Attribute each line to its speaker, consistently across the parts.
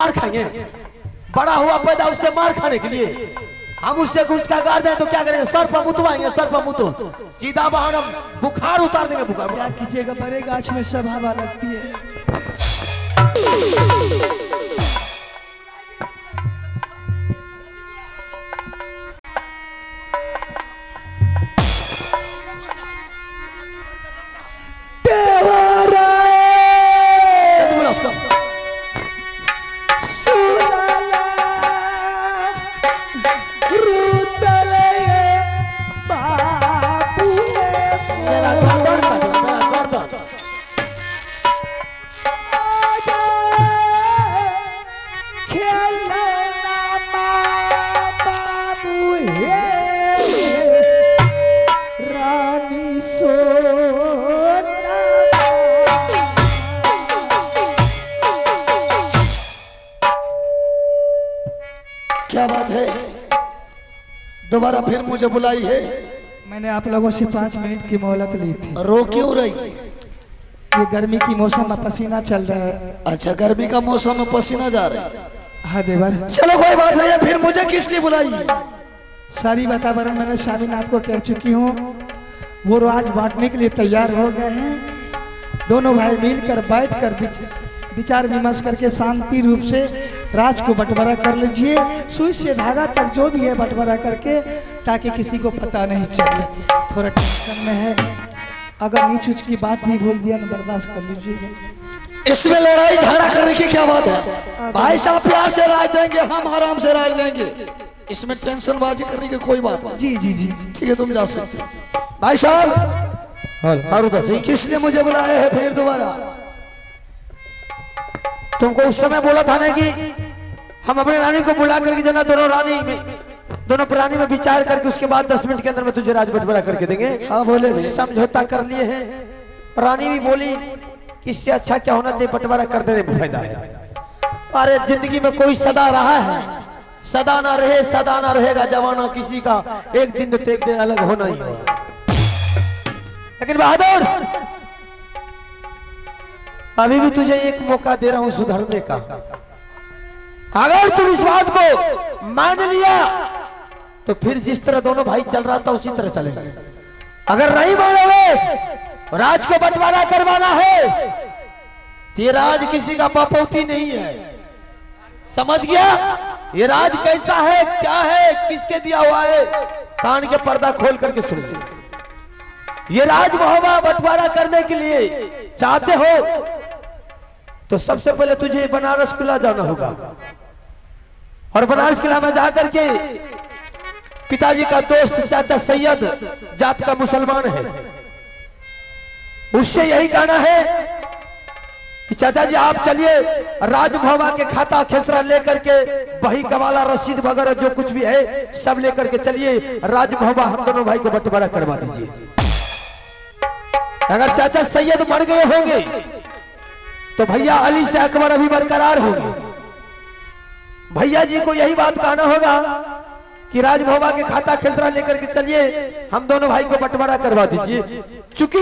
Speaker 1: मार खाएंगे? बड़ा हुआ पैदा उससे मार खाने के लिए हम उससे घुस का गाड़ दें तो क्या करेंगे? सर पर मुतवाएंगे, सर पर मुतो सीधा बाहर हम बुखार उतार देंगे। बुखार
Speaker 2: क्या कीजिएगा, बड़े गाछ में सब हवा लगती है।
Speaker 3: क्या बात है, दोबारा फिर मुझे बुलाई है?
Speaker 2: मैंने आप लोगों से 5 मिनट की मोहलत ली थी।
Speaker 3: रो क्यों रही?
Speaker 2: ये गर्मी की मौसम में पसीना चल रहा है।
Speaker 3: अच्छा, गर्मी का मौसम में पसीना जा रहा है।
Speaker 2: हाँ देवर,
Speaker 3: चलो कोई बात नहीं है, फिर मुझे किस लिए बुलाई?
Speaker 2: सारी वातावरण मैंने स्वामीनाथ को कह चुकी हूँ, वो राज बांटने के लिए तैयार हो गए हैं। दोनों भाई मिलकर बैठकर विचार विमर्श करके शांति रूप से राज को बंटवारा कर लीजिए। सुई से धागा तक जो भी है बंटवारा करके, ताकि किसी को पता नहीं चले। थोड़ा टेंशन में है, अगर नीच उच की बात भी भूल दिया ना, बर्दाश्त कर लीजिएगा।
Speaker 3: इसमें लड़ाई झगड़ा करने की क्या बात है? भाई साहब प्यार से राय देंगे, हम आराम से राय लेंगे। इसमें टेंशन बाजी करने की कोई बात नहीं।
Speaker 2: जी जी जी
Speaker 3: ठीक है, तुम जा सकते। भाई साहब किसने मुझे बुलाया है फिर दोबारा?
Speaker 1: तुमको उस समय बोला था ना कि हम अपने रानी को बुला करके जना दोनों प्राणी में विचार करके उसके बाद 10 मिनट के अंदर में तुझे राज बंटवारा करके देंगे।
Speaker 3: हाँ बोले,
Speaker 1: समझौता कर लिए हैं। रानी भी बोली कि इससे अच्छा क्या होना चाहिए, बंटवारा कर देने में फायदा है। अरे जिंदगी में कोई सदा रहा है, सदा ना रहे, सदा ना रहेगा जवाना किसी का, एक दिन तो एक दिन अलग होना ही होगा। लेकिन बहादुर, अभी भी तुझे एक मौका दे रहा हूं सुधरने का। अगर तुम इस बात को मान लिया तो फिर जिस तरह दोनों भाई चल रहा था उसी तरह चलेंगे। अगर नहीं मानोगे, राज को बंटवारा करवाना है, ये राज किसी का पापौती नहीं है। समझ गया? ये राज कैसा है, क्या है, किसके दिया हुआ है, कान के पर्दा खोल करके सुन लो। ये राज मोहब्बत बंटवारा करने के लिए चाहते हो तो सबसे पहले तुझे बनारस किला जाना होगा, और बनारस किला में जाकर के पिताजी का दोस्त चाचा सैयद जात का मुसलमान है, उससे यही कहना है कि चाचा जी आप चलिए, राजभवा के खाता खेसरा लेकर के, बही कवाला रसीद वगैरह जो कुछ भी है सब लेकर के चलिए, राजभवा हम दोनों भाई को बंटवारा करवा दीजिए। अगर चाचा सैयद मर गए होंगे तो भैया अली से अकबर अभी बरकरार होंगे। भैया जी को यही बात कहना होगा कि राजभवा के खाता खेसरा लेकर के चलिए, हम दोनों भाई को बंटवारा करवा दीजिए। चूंकि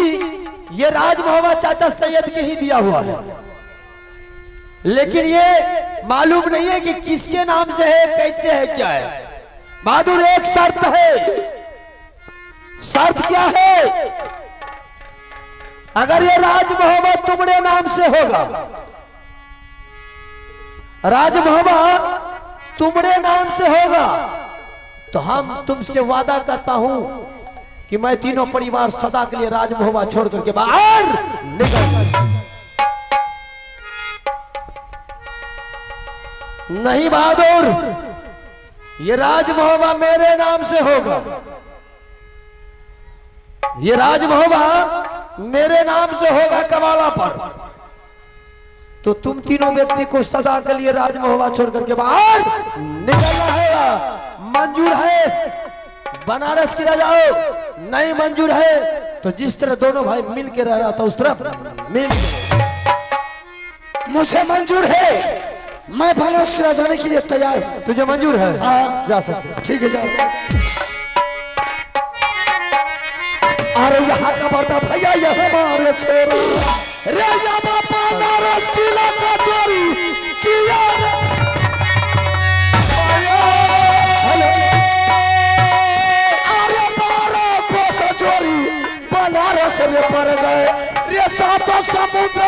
Speaker 1: ये राजभवा चाचा सैयद के ही दिया हुआ है, लेकिन ये मालूम नहीं है कि किसके नाम से है, कैसे है, क्या है। बहादुर, एक शर्त है। शर्त क्या है? अगर ये राजभवा तुम्हारे नाम से होगा, राजभवा तुम्हारे नाम से होगा, तो हम तुमसे वादा करता हूं कि मैं तीनों परिवार सदा के लिए राजभवा छोड़ करके बाहर निकल। नहीं बहादुर, ये राजभवा मेरे नाम से होगा, ये राजभवा मेरे नाम से होगा कवाला पर, तो तुम तीनों व्यक्ति को सदा के लिए राजभवा छोड़ करके बाहर निकलना है। मंजूर है बनारस किला जाओ, नहीं मंजूर है तो जिस तरह दोनों भाई मिल के रह रहा था उस तरह मिल।
Speaker 3: मुझे मंजूर है, मैं बनारस किला जाने के लिए तैयार हूं।
Speaker 1: तुझे मंजूर है?
Speaker 3: हाँ
Speaker 1: जा सकते।
Speaker 3: ठीक है, जाओ। अरे यहाँ का बड़का भैया ये हमारे छोरा रे, या बापा बनारस किला का चोरी किया रे। द्वारे पर गए रे सातो समुद्र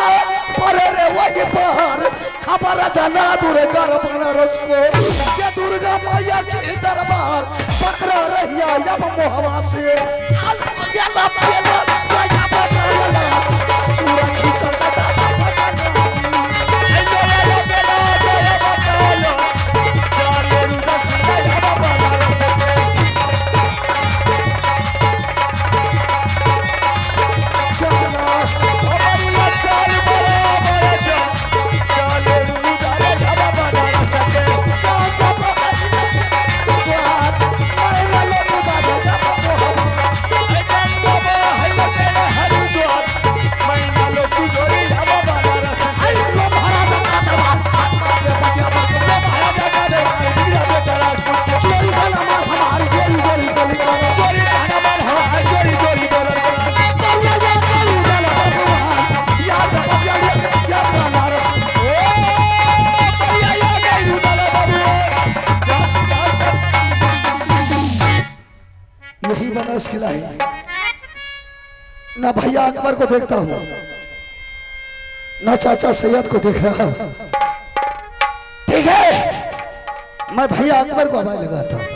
Speaker 3: पर रे वही पार खबर जना दूर कर बनारस को ये दुर्गा मैया के दरबार पकड़ा रहिया अब मोहवा से अल्लाह पेला माया बना सुरक्षित चलता यही बनारस किला है ना भैया अकबर को देखता हूँ ना चाचा सैयद को देख रहा हूँ। ठीक है मैं भैया अकबर को आवाज लगाता हूँ।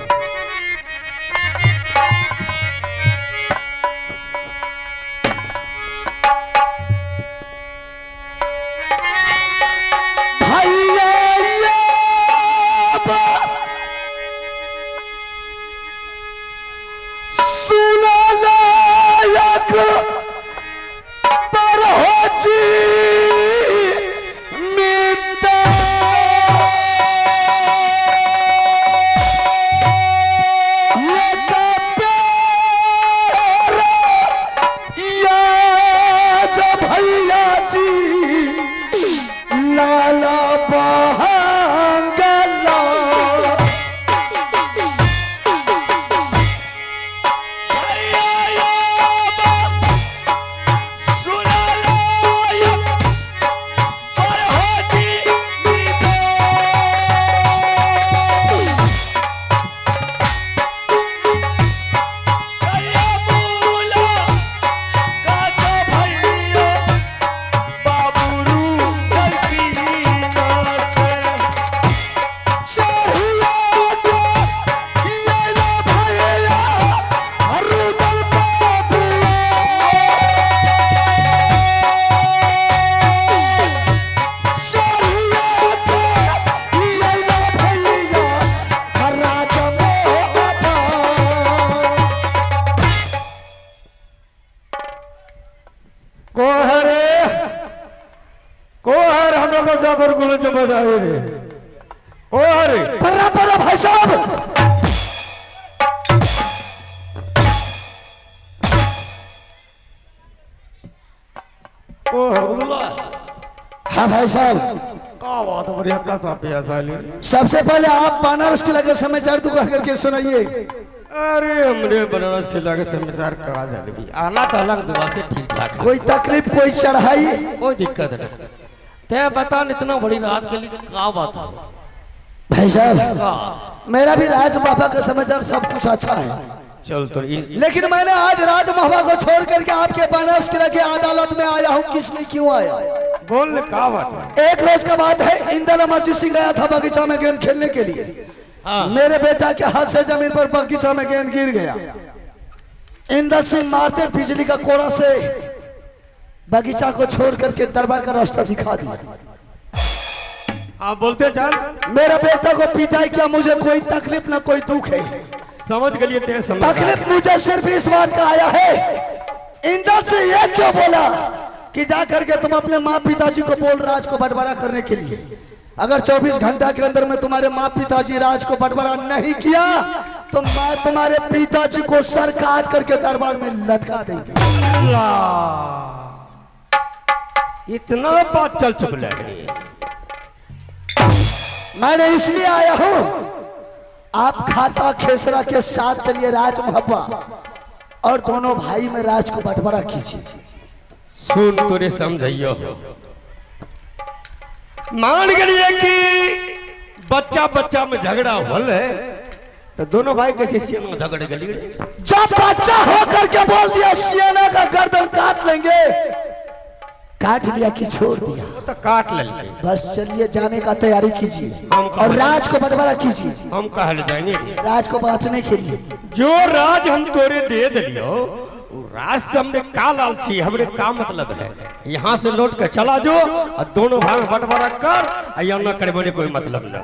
Speaker 3: भाई साहब हाँ भाई साहब
Speaker 1: का बात है बढ़िया का सापिया साली।
Speaker 3: सबसे पहले आप बनारस किला के समाचार तो कह करके सुनाइए।
Speaker 1: अरे हमरे बनारस किला के समाचार कहा जाने भी आना तो अलग दुआ से ठीक ठाक है।
Speaker 3: कोई तकलीफ कोई चढ़ाई
Speaker 1: कोई दिक्कत नहीं। ते बता इतना बड़ी रात के लिए क्या बात है
Speaker 3: भाई साहब? मेरा भी राज बाबा का समाचार सब कुछ अच्छा है।
Speaker 1: चल तो
Speaker 3: लेकिन मैंने आज राज बाबा को छोड़ करके आपके बनारस किला के अदालत में आया हूँ। किस लिए क्यों आया?
Speaker 1: बोल क्या बात है?
Speaker 3: एक रोज का बात है, इंदल अमरजीत सिंह गया था बगीचा में गेंद खेलने के लिए। मेरे बेटा के हाथ से जमीन पर बगीचा में गेंद गिर गया। इंदल सिंह मारते बिजली का कोड़ा से बगीचा को छोड़ करके दरबार का रास्ता दिखा दिया।
Speaker 1: आप बोलते चल।
Speaker 3: मेरा बेटा को पिटाई किया। मुझे कोई तकलीफ ना कोई दुख है।
Speaker 1: समझ गए
Speaker 3: तकलीफ मुझे सिर्फ इस बात का आया है, इंदल से ये क्यों बोला कि जा करके तुम अपने माँ पिताजी को बोल राज को बंटवारा करने के लिए। अगर 24 घंटा के अंदर में तुम्हारे माँ पिताजी राज को बंटवारा नहीं किया तो मैं तुम्हारे पिताजी को सर काट करके दरबार में लटका देंगे।
Speaker 1: इतना बात चल चुप है।
Speaker 3: मैंने इसलिए आया हूं, आप खाता खेसरा के साथ चलिए राज महबा और दोनों भाई में राज को बंटवारा कीजिए।
Speaker 1: सुन तोरे समझियो, मान गए कि बच्चा बच्चा में झगड़ा होल है तो तो दोनों भाई कैसे सियाना झगड़ गली?
Speaker 3: जब बच्चा होकर के बोल दिया सियाना का गर्दन काट लेंगे, काट लिया कि छोड़ दिया?
Speaker 1: वो तो काट लेंगे।
Speaker 3: बस चलिए जाने का तैयारी कीजिए
Speaker 1: हम
Speaker 3: और राज को बंटवारा कीजिए।
Speaker 1: हम कहा ले जाएंगे
Speaker 3: राज को बांटने के लिए
Speaker 1: जो राज हम तोरे दे दिलियो, राज से हमने का लालची, हमरे का मतलब है? यहाँ से लौट के चला जो और दोनों भाई में बंटवारा कर, या न करे बोले कोई मतलब न।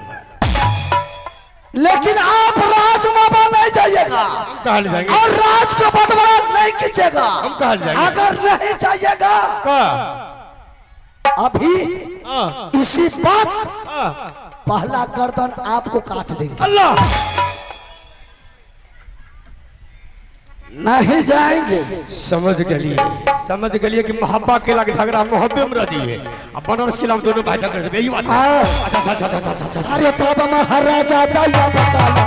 Speaker 3: लेकिन आप राज मामा नहीं जाइएगा
Speaker 1: कहा ले जाएंगे
Speaker 3: और राज को बंटवारा नहीं कीजिएगा।
Speaker 1: हम कहा ले जाएंगे
Speaker 3: अगर नहीं जाइएगा
Speaker 1: का
Speaker 3: अभी इसी बात
Speaker 1: हाँ।
Speaker 3: पहला गर्दन आपको काट देंगे।
Speaker 1: अल्लाह
Speaker 3: नहीं जाएंगे।
Speaker 1: समझ गलिए कि मोहब्बा के लागे झगड़ा मोहब्बे में रही है। अब बनारस के नाम दोनों भाई झगड़ रहे, यही बात है। अच्छा।
Speaker 3: अरे बाबा महाराजा दया बकाला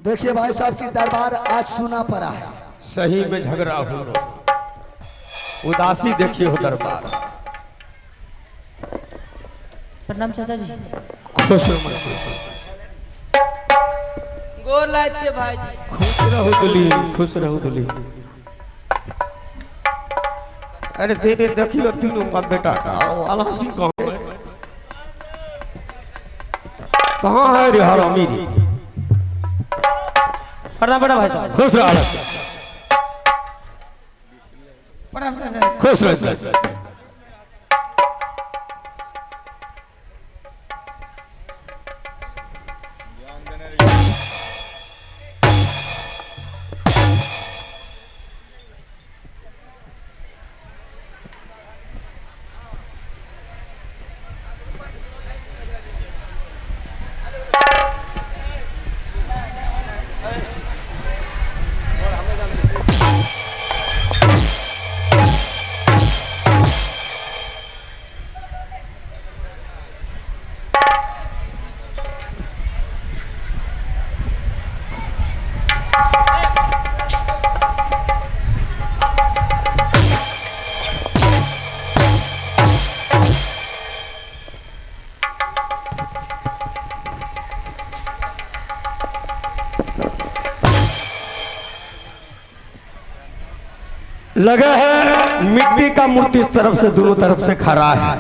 Speaker 3: देखिए भाई साहब की दरबार आज सुना पड़ा है।
Speaker 1: सही में झगड़ा हो, उदासी देखिए हो दरबार।
Speaker 4: प्रणाम चाचा जी।
Speaker 1: खुश
Speaker 4: गोर लाग छे भाई जी।
Speaker 1: खुश रहो दुली। अरे तेरे देखियो तीनों का बेटा का आला सिंह कहाँ है रे हरामी?
Speaker 4: प्रणाम बड़ा भाई साहब।
Speaker 1: खुश रह,
Speaker 4: प्रणाम चाचा जी।
Speaker 1: खुश रह। लगा है मिट्टी का मूर्ति तरफ से दोनों तरफ से खड़ा है,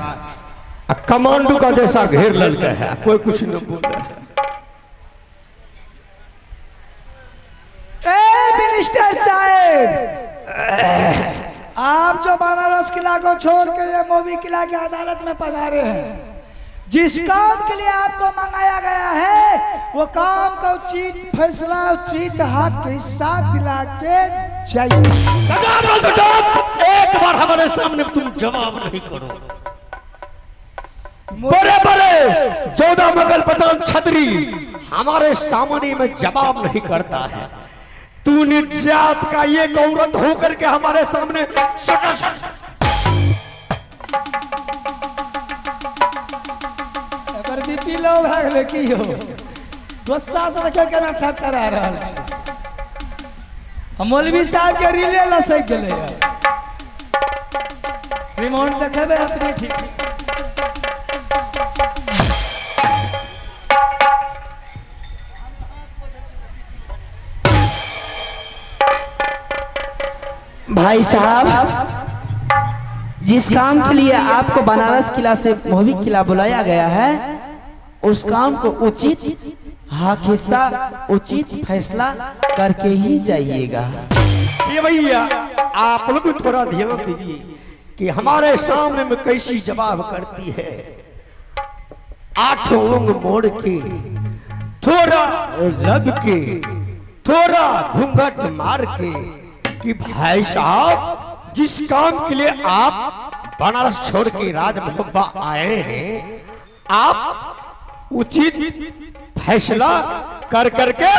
Speaker 1: कमांडो का जैसा घेर ललके है, कोई कुछ न बोल रहा है।
Speaker 2: मिनिस्टर साहब, आप जो बनारस किला को छोड़ के ये मोबी किला की अदालत में पधारे हैं, जिस काम के लिए आपको मंगाया गया है वो काम का उचित फैसला उचित हक के साथ दिला के जाइए।
Speaker 1: एक बार हमारे सामने तुम जवाब नहीं करो। बड़े बड़े 14 मुगल पठान छतरी हमारे सामने में जवाब नहीं करता है। तू निजात का ये औरत होकर के हमारे सामने
Speaker 2: अगर बीपी लो भाग ले की हो गुस्सा से रखे केना थरथरा रहल छै। हम मौलवी साहब के रिले लसक गेले यार, रिमोट देखेबे अपने ठीक।
Speaker 4: भाई साहब, जिस काम के लिए आपको बनारस किला से मोहवी किला बुलाया गया है उस काम को उचित हक हिस्सा उचित फैसला करके ही जाइएगा।
Speaker 1: ये भैया आप लोग थोड़ा ध्यान दीजिए कि हमारे सामने में कैसी जवाब करती है। 8 अंग मोड़ के थोड़ा और लब के थोड़ा घूंघट मार के कि भाई साहब जिस काम के लिए आप बनारस छोड़ के राज मोहब्बा आए हैं आप उचित फैसला कर करके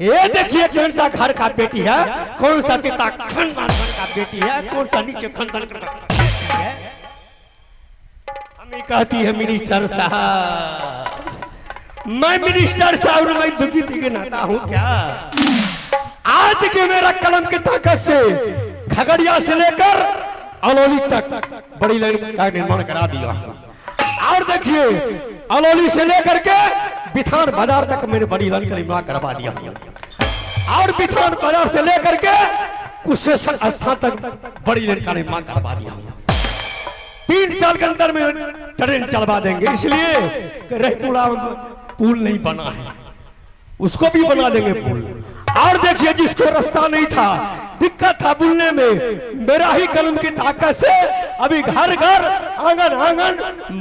Speaker 1: ये देखिए कौन सा घर का बेटी है, कौन सा चिता खानदान का बेटी है, कौन सा नीचे खानदान का बेटी है। हमें कहती है मिनिस्टर साहब, मैं मिनिस्टर साहब मैं दुखी के नाता हूँ क्या। आज के मेरा कलम की ताकत से खगड़िया से लेकर अलौली तक बड़ी लाइन का निर्माण करा दिया। और देखिए अलौली से लेकर के बिथान बाजार तक मैंने बड़ी लाइन का निर्माण करवा दिया। और बिथान बाजार से लेकर के कुशेश्वर स्थान तक बड़ी लाइन का निर्माण करवा दिया। 3 साल के अंदर में ट्रेन चलवा देंगे, इसलिए रहीपुरा पुल नहीं बना है, उसको भी बना देंगे पुल। और देखिए जिसको रास्ता नहीं था, दिक्कत था बुलने में, मेरा ही कलम की ताकत से अभी घर घर आंगन आंगन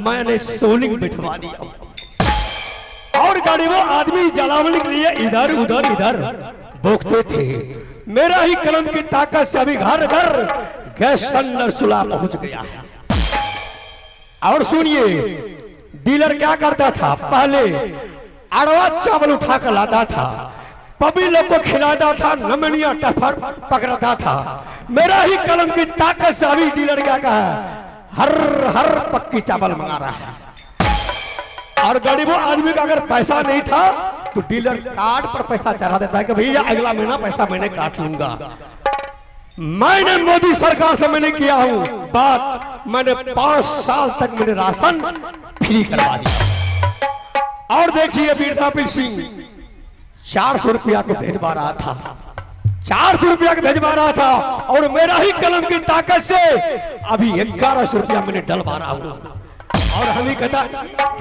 Speaker 1: मैंने सोलिंग बिठवा दिया। और गरीबों आदमी जलावने के लिए इधर उधर इधर भोगते थे, मेरा ही कलम की ताकत से अभी घर घर गैस सिलेंडर चूल्हा पहुंच गया है। और सुनिए डीलर क्या करता था, पहले अड़वा चावल उठा कर लाता था, पबी लोग को खिलाता था, नमनिया टफर पकड़ता था। मेरा ही कलम की ताकत से अभी डीलर क्या कहा, हर हर पक्की चावल मंगा रहा है। और गरीबों आदमी का अगर पैसा नहीं था तो डीलर कार्ड पर पैसा चढ़ा देता है कि भैया अगला महीना पैसा मैंने काट लूंगा। मैंने मोदी सरकार से मैंने किया हूं बात, मैंने 5 साल तक मैंने राशन फ्री करवा दिया। और देखिए वीरधापी सिंह 400 रुपया को भेजवा रहा था, 400 रुपया को भेजवा रहा था, और मेरा ही कलम की ताकत से अभी 1100 रुपया मैंने डलवा रहा हूं। और हमें कहता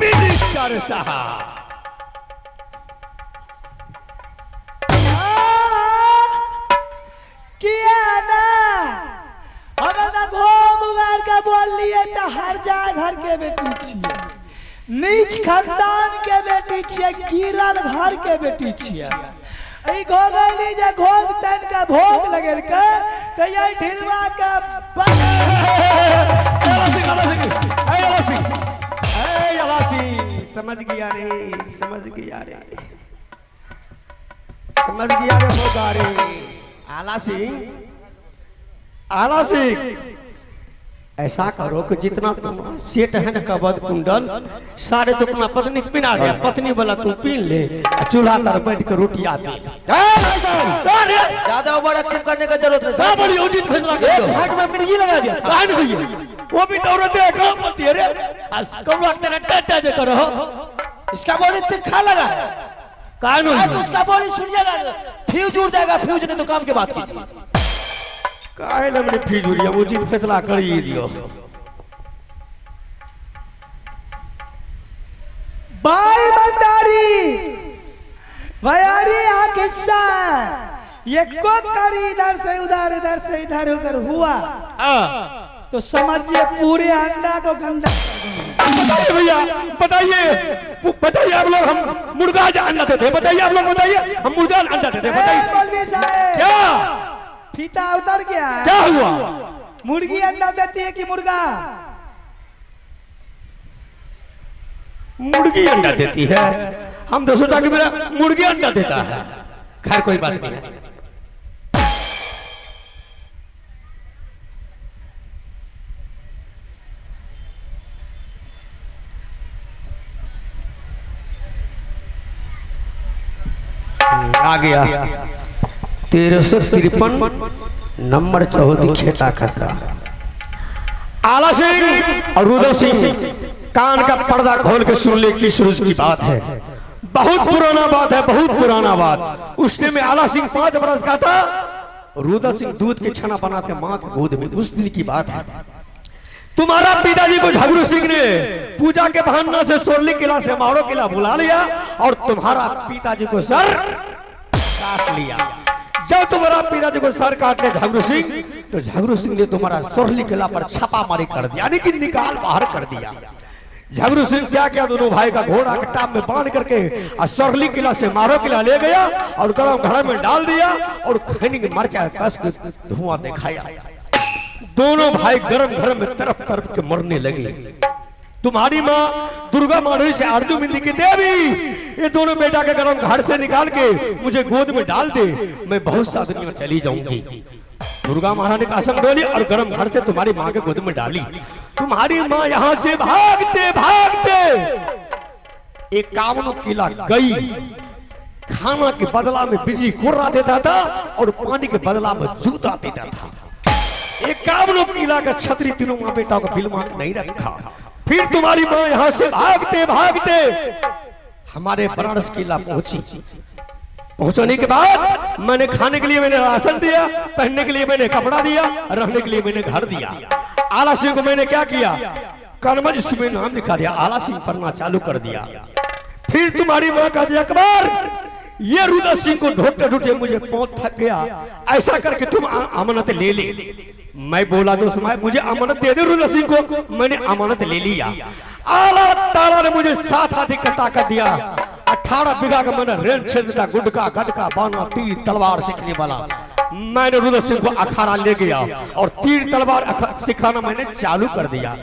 Speaker 1: मिनिस्टर साहब
Speaker 2: किया ना, हमें ना घूम उगार के बोल लिए तो हर जा घर के बेटी छिए, नीच खानदान के बेटी छिए, गिरल घर के बेटी छिए। ई घोगली जे घोग तन का भोग लगल के तो ये ढिलवा के
Speaker 1: समझ गया रे, समझ गया रे, समझ गया रे भोगारे। आला सिंह, आला सिंह ऐसा करो कि जितना तुम सेट है ना कबद कुंडल सारे तो अपना पत्नी पिना दे, पत्नी वाला तुम पीन ले, चूल्हा तर बैठ के रोटी आती।
Speaker 3: ज्यादा बड़ा क्यों करने का जरूरत है,
Speaker 1: सब बड़ी उचित फैसला कर दो।
Speaker 3: हाथ में मिर्ची लगा दिया था,
Speaker 1: कान हुई वो भी तो औरत है, काम बोलती है रे, कौन तेरा टट्टा जे करो,
Speaker 3: इसका बोली तिखा लगा है,
Speaker 1: कान हुई
Speaker 3: तो उसका बोली सुनिएगा, फ्यूज उड़ जाएगा, फ्यूज नहीं तो काम की बात कीजिए।
Speaker 1: काहे ना मैंने फिजूरिया उचित फैसला कर ही दियो।
Speaker 2: बाई मंदारी भयारी आ किस्सा ये को करी इधर से इधर उधर हुआ तो समझिए पूरे अंडा को गंदा।
Speaker 1: बताइए भैया, बताइए आप लोग, हम मुर्गा अंडा देते हैं, बताइए आप लोग, बताइए हम मुर्गा अंडा देते हैं, बताइए
Speaker 2: मौलवी साहब
Speaker 1: क्या
Speaker 2: फीता उतर गया,
Speaker 1: क्या हुआ।
Speaker 2: मुर्गी अंडा देती है कि मुर्गा?
Speaker 1: मुर्गी अंडा देती है, हम तो सोचा कि मेरा मुर्गी अंडा देता है। खैर कोई बात नहीं है। आ गया 1353 नंबर 14 खेता खसरा। आला सिंह और रुद्र सिंह कान का पर्दा खोल के सुन ले कि सूरज की बात है, बहुत पुराना बात है, बहुत पुराना बात। उस टाइम में आला सिंह 5 बरस का था, रुद्र सिंह दूध के छना बनाते मां के गोद में। उस दिन की बात है, तुम्हारा पिताजी को झगड़ू सिंह ने पूजा के बहाना से सोरली किला से मारो किला बुला लिया और तुम्हारा पिताजी को सर काट लिया। जब तुम्हारा पिताजी को सर काट लिया झगड़ू सिंह, तो झगड़ू सिंह ने तुम्हारा सोरली किला पर छापा मारी कर दिया, यानी कि निकाल बाहर कर दिया। झगड़ू सिंह क्या किया, दोनों भाई का घोड़ा के टाप में बांध करके और सरली किला से मारो किला ले गया और गरम घड़ा में डाल दिया और खैनी के मरचा कस के धुआं दिखाया। दोनों भाई गरम घर में तरफ तरफ के मरने लगे। तुम्हारी माँ दुर्गा माधुरी से अर्जुन बिंदी की देवी, ये दोनों बेटा के गरम घर से निकाल के मुझे गोद में डाल दे, मैं बहुत सा दुनिया चली जाऊंगी। दुर्गा महारानी का कसम बोली और गरम घर से तुम्हारी माँ के गोद में डाली। तुम्हारी माँ यहाँ से भागते भागते एक कावनो किला गई। खाना के बदला में बिजली कुर्रा देता था और पानी के बदला में जूता देता था। एक कावनो किला का छतरी तीनों माँ बेटा को बिलमा नहीं रखा। फिर तुम्हारी माँ यहाँ से भागते भागते हमारे बनारस किला पहुंची। पहुंचने के बाद मैंने खाने के लिए मैंने राशन दिया, पहनने के लिए मैंने कपड़ा दिया, रहने के लिए मैंने घर दिया। आला सिंह को मैंने क्या किया, कर्मज में नाम लिखा दिया, आला सिंह पढ़ना चालू कर दिया। फिर तुम्हारी माँ का दिया अकबर, ये रुद्र सिंह को ढूंढते ढूंढते मुझे पहुंच थक गया, ऐसा करके तुम अमानत ले ले। मैं बोला दोस्त मुझे अमानत दे दे रुद्र सिंह को। मैंने अमानत ले लिया। आला ताला ने मुझे 7 हाथी का ताकत दिया। 18 बीघा का मैंने रेल क्षेत्र, गुडका गटका बाना तीर तलवार सीखने वाला। मैंने रुद्र सिंह को अखाड़ा ले गया और तीर तलवार सिखाना मैंने चालू कर दिया।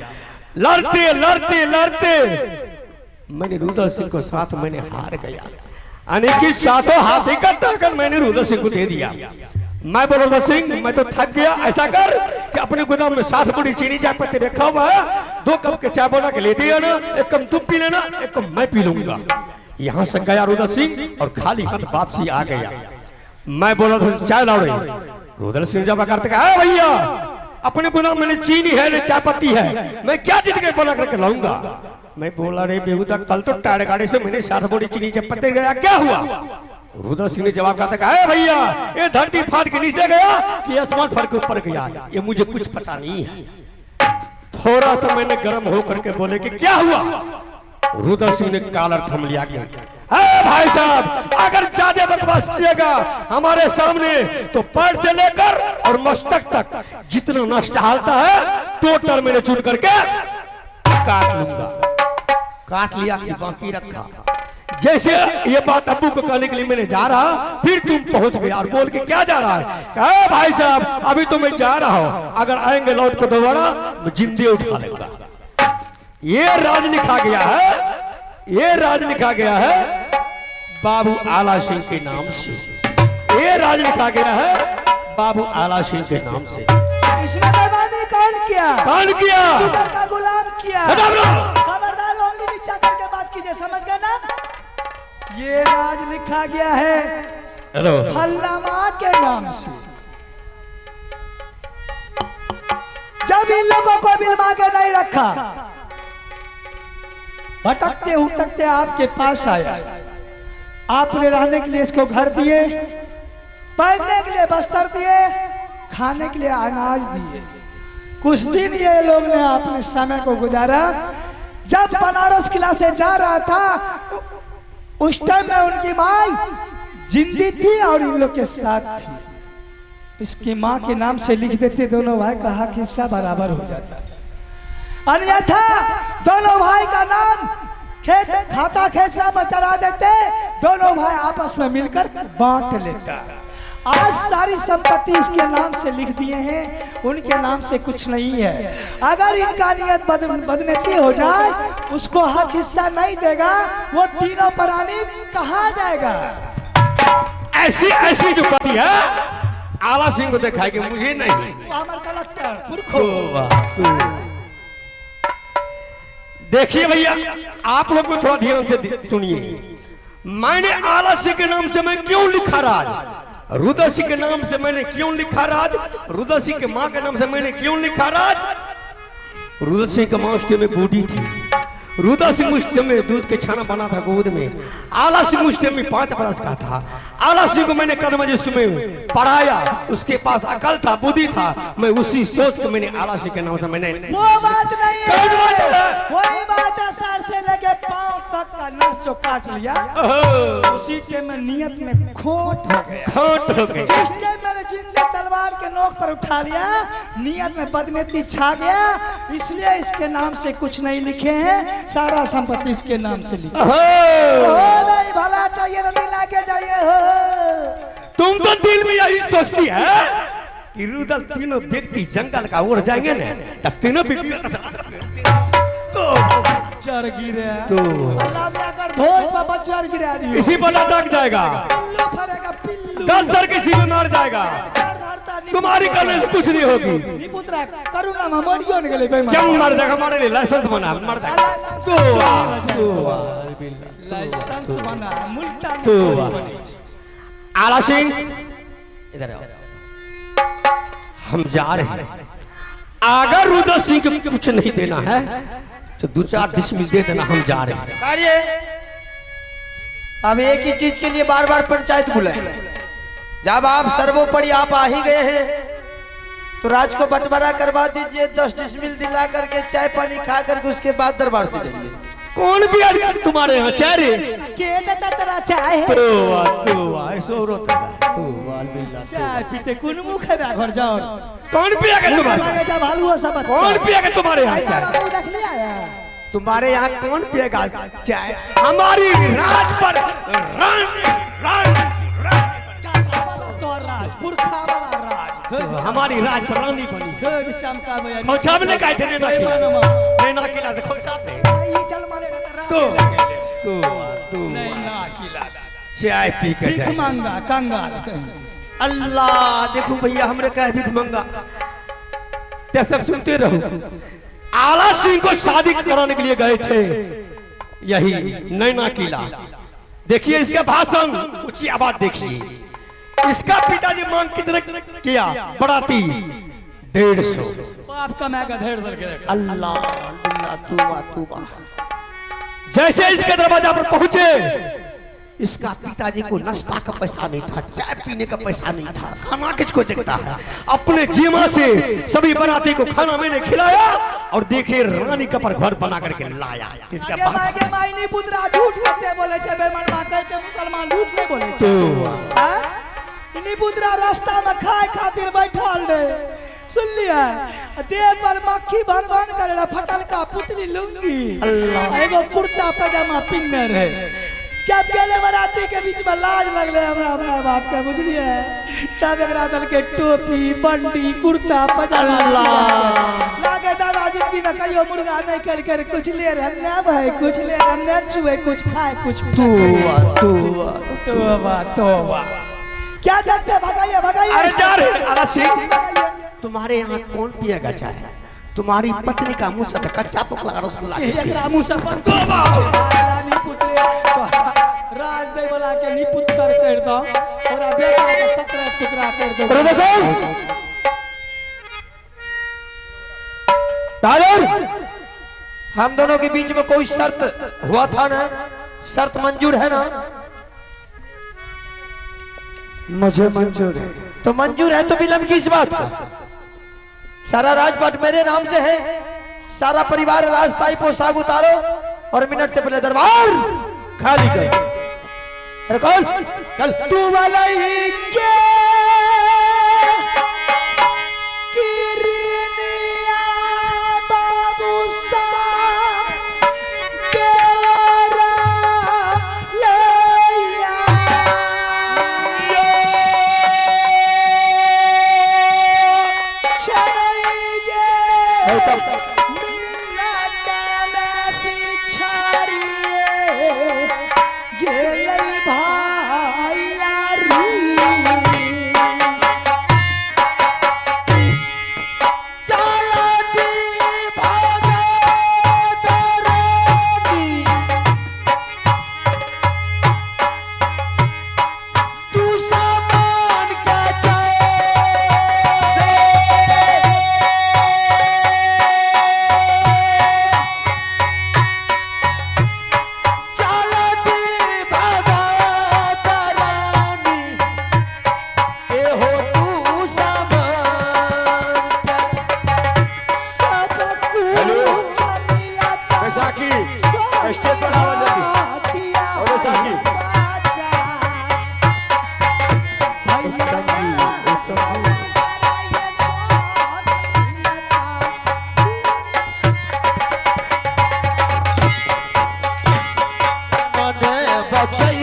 Speaker 1: लड़ते लड़ते लड़ते मैंने रुद्र सिंह को साथ मैंने हार गया। यानी कि 7 हाथी का ताकत मैंने रुद्र सिंह को दे दिया। मैं बोला रुद्र सिंह मैं तो थक गया, ऐसा कर कि अपने गोदाम में 7 बड़ी चीनी चाय पत्ती रखा हुआ है, 2 कप के चाय बना के ले दिया ना, 1 कप तुम पी लेना, 1 कप मैं पी लूंगा। यहाँ से गया रुद्र सिंह और खाली हाथ वापसी आ गया। मैं बोला था चाय लाओ रही। रुद्र सिंह जब करते कहा भैया अपने गोदाम में चीनी है न चाय पत्ती है, मैं क्या चीज के बना करके लाऊंगा। मैं बोला रे बेहुदा कल तो टायर गाड़ी से मैंने 7 बोरी चीनी चाय पत्ती गया, क्या हुआ। रुद्र सिंह ने जवाब करते कहा भैया ये धरती फाट के नीचे गया कि आसमान फाट के ऊपर गया, ये मुझे कुछ पता नहीं है। थोड़ा सा मैंने गर्म होकर के बोले कि क्या हुआ। रुद्र सिंह ने कॉलर थम लिया गया। भाई साहब अगर ज्यादा बकवास कीजिएगा हमारे सामने तो पैर से लेकर और मस्तक तक जितना नष्ट हालता है टोटल मैंने चुन करके काट लूंगा। काट लिया कि बाकी रखा। जैसे ये बात अब्बू को कहने के लिए मैंने जा रहा, फिर तुम पहुंच गए और बोल के क्या जा रहा है। भाई साहब अभी तो मैं जा रहा हूं, अगर आएंगे लौट को दोबारा मैं जिंदगी उठा लूंगा। ये राज लिखा गया है, ये राज लिखा गया है बाबू आला सिंह के नाम से। ये राज लिखा गया है बाबू आला सिंह के नाम से।
Speaker 2: इसमें बेईमानी कौन किया?
Speaker 1: कौन किया?
Speaker 2: किधर का गुलाम किया? खबरदार उंगली नीचा करके बात कीजिए, समझ गए ना। ये राज लिखा गया है फल्लामा के नाम से। जब इन लोगों को बिलमा के नहीं रखा, भटकते उठकते आपके पास आया, आपने रहने के लिए इसको घर दिए, पहनने के लिए बस्तर दिए, खाने के लिए अनाज दिए। कुछ दिन ये लोग ने अपने समय को गुजारा। जब बनारस किला से जा रहा था उस टाइम में उनकी माँ जिंदी थी और इन लोग के साथ थी। इसकी माँ के नाम से लिख देते, दोनों भाई का हक हिस्सा बराबर हो जाता। अन्यथा दोनों भाई का नाम खेत खाता खेसरा पर चढ़ा देते, दोनों भाई आपस में मिलकर बांट लेता। आज सारी संपत्ति इसके नाम से लिख दिए हैं, उनके नाम से कुछ नहीं है। अगर इनका नियत बदनीति हो जाए, उसको हक हिस्सा नहीं देगा, वो तीनों प्राणी कहाँ जाएगा।
Speaker 1: ऐसी ऐसी जो पति है आला सिंह को दिखाएगी, मुझे नहीं।
Speaker 2: हमारे कलेक्टर पुरखो।
Speaker 1: देखिए भैया आप लोग को थोड़ा ध्यान से सुनिए। मैंने आला सिंह के नाम से मैं क्यों लिखा राज, रुद्र सिंह के नाम से मैंने क्यों लिखा राज, रुद्र सिंह के माँ के नाम से मैंने क्यों लिखा राज। रुद्र सिंह का माँ उस टाइम में बूढ़ी थी। रुद्र सिंह उस टाइम में दूध के छाना बना था गोद में। आला सिंह उस टाइम में 5 बरस का था। आला सिंह को मैंने कर्मजिस्ट में पढ़ाया, उसके पास अकल था, बुद्धि था। मैं उसी सोच के मैंने आला सिंह के नाम से मैंने
Speaker 2: वो बात नहीं है, वही बात है। सर से लेके पांव तक का नस जो काट लिया, उसी टाइम में नियत में खोट हो गया।
Speaker 1: खोट हो गई।
Speaker 2: जिस टाइम मैंने जिंदे तलवार के नोक पर उठा लिया, नियत में बदनीति छा गया। इसलिए इसके नाम से कुछ नहीं लिखे हैं, सारा संपत्ति इसके नाम से लिखे। नहीं भला चाहिए तो दिला के जाइए हो।
Speaker 1: तुम तो दिल में यही सोचती है कि रुदल तीनों व्यक्ति जंगल का उड़ जाएंगे ना तो तीनों बीबी
Speaker 2: चढ़ गिरे तो अल्लाह में अगर धोई पर बच्चा गिरा दियो,
Speaker 1: इसी पर लटक जाएगा,
Speaker 2: पिल्लू फरेगा पिल्लू,
Speaker 1: दस सर किसी में मर जाएगा, तुम्हारी करने से कुछ नहीं होगी।
Speaker 2: नहीं पुत्रा करूंगा मैं मरियो नहीं गले बेईमान।
Speaker 1: क्या मर जाएगा? हमारे लिए लाइसेंस बना मर जाएगा।
Speaker 2: लाइसेंस बना मुल्तान
Speaker 1: तो आला सिंह इधर आओ, हम जा रहे हैं। अगर रुद्र सिंह को कुछ नहीं देना है तो 2-4 डिसमिल दे देना, हम जा रहे हैं।
Speaker 5: कार्य हम एक ही चीज के लिए बार बार पंचायत बुलाए। जब आप सर्वोपरि आप आ ही गए हैं तो राज को बंटवारा करवा दीजिए, 10 डिसमिल दिला करके चाय पानी खा करके उसके बाद दरबार से जाइए।
Speaker 1: कौन भी आज तुम्हारे यहाँ चाय रे?
Speaker 2: के देता तेरा चाय है?
Speaker 1: तो ऐसो रोता है तो बिल्ला
Speaker 2: चाय पीते कौन मुंह है घर जाओ।
Speaker 1: कौन पिएगा तुम्हारे?
Speaker 2: लगे जब हलवा सब
Speaker 1: कौन पिएगा तुम्हारे यहाँ चाय?
Speaker 2: बाबू देख लिया आया
Speaker 1: तुम्हारे यहाँ कौन पिएगा चाय? हमारी राज पर
Speaker 2: तो राज पुरखा वाला राज
Speaker 1: हमारी राज पर रानी बनी।
Speaker 2: घर शाम का भैया
Speaker 1: खोचा में कहते नहीं ना किला से खोचा पे
Speaker 2: ये चल मारे
Speaker 1: तू
Speaker 2: नहीं ना किला
Speaker 1: चाय पी कर
Speaker 2: भीख
Speaker 1: जाए।
Speaker 2: मांगा कंगाल कहीं।
Speaker 1: अल्लाह देखो भैया हमने कहा भीख मांगा, ते सब सुनते रहो। आला सिंह को शादी कराने के लिए गए थे यही नैना किला। देखिए इसका भाषण, ऊंची आवाज देखिए। इसका पिताजी मांग कितने किया? बराती 150।
Speaker 2: बाप का मैं गधेड़ धर के
Speaker 1: अल्लाह तूबा। जैसे इसके दरवाजा पर पहुंचे, इसका पिताजी को नाश्ता का पैसा नहीं था, चाय पीने का पैसा नहीं था, खाना किसको देखता है? अपने जीमा से सभी बराती को खाना मैंने खिलाया और देखे रानी का पर घर बना करके लाया। इसका
Speaker 2: आगे माई नहीं पुत्रा झूठ करते बोले छे, बेईमान मां कहे छे मुसलमान झूठ नहीं बोले छे। हां नहीं पुत्रा रास्ता में खाए खातिर बैठल रे, सुन लिया? देह पर मक्खी भन भन करे, फटल का पुतली लुंगी, एगो कुर्ता पैजामा पिन्ने रे। क्या गेले बराती के बीच में लाज लगले हमरा भाई बाप के, बुझलिए? तब एकरा दल के टोपी बंडी कुर्ता पैजामा लागे दादा जिंदगी में कहियो मुर्गा नहीं कर कर कुछ ले रहने भाई, कुछ ले रहने छुए कुछ खाए कुछ तोबा क्या देखते? भगाइए भगाइए।
Speaker 1: अरे जा रहे आला सिंह, तुम्हारे यहाँ कौन पिएगा चाय? तुम्हारी पत्नी का मुंह से कच्चा पकला रसगुल्ला
Speaker 2: एकरा मुंह से पर नी पुत्रे तो राज दे वाला के नी पुत्र कर दो और बेटा के 17 टुकड़ा कर दो।
Speaker 5: टायर हम दोनों के बीच में कोई शर्त हुआ था ना? शर्त मंजूर है ना?
Speaker 3: मुझे मंजूर है।
Speaker 5: तो मंजूर है तो विलंब किस बात का? सारा राजपाट मेरे नाम से है, सारा परिवार राजशाही पोशाक उतारो और मिनट से पहले दरबार खाली करो। अरे कौन कल
Speaker 2: तू वाला ही के किरनिया बाबू सा देवरा लैया चढ़ई गे मिन्नत में पिछाड़िए गेलै भाइया री
Speaker 5: चलती भागे दरदी तू सामान के चलती भागे दरदी ए हो तू सामान के
Speaker 2: सब कुछ मिलता
Speaker 1: बैसाखी स्टेज पर आवाज लगी। और बैसाखी बचई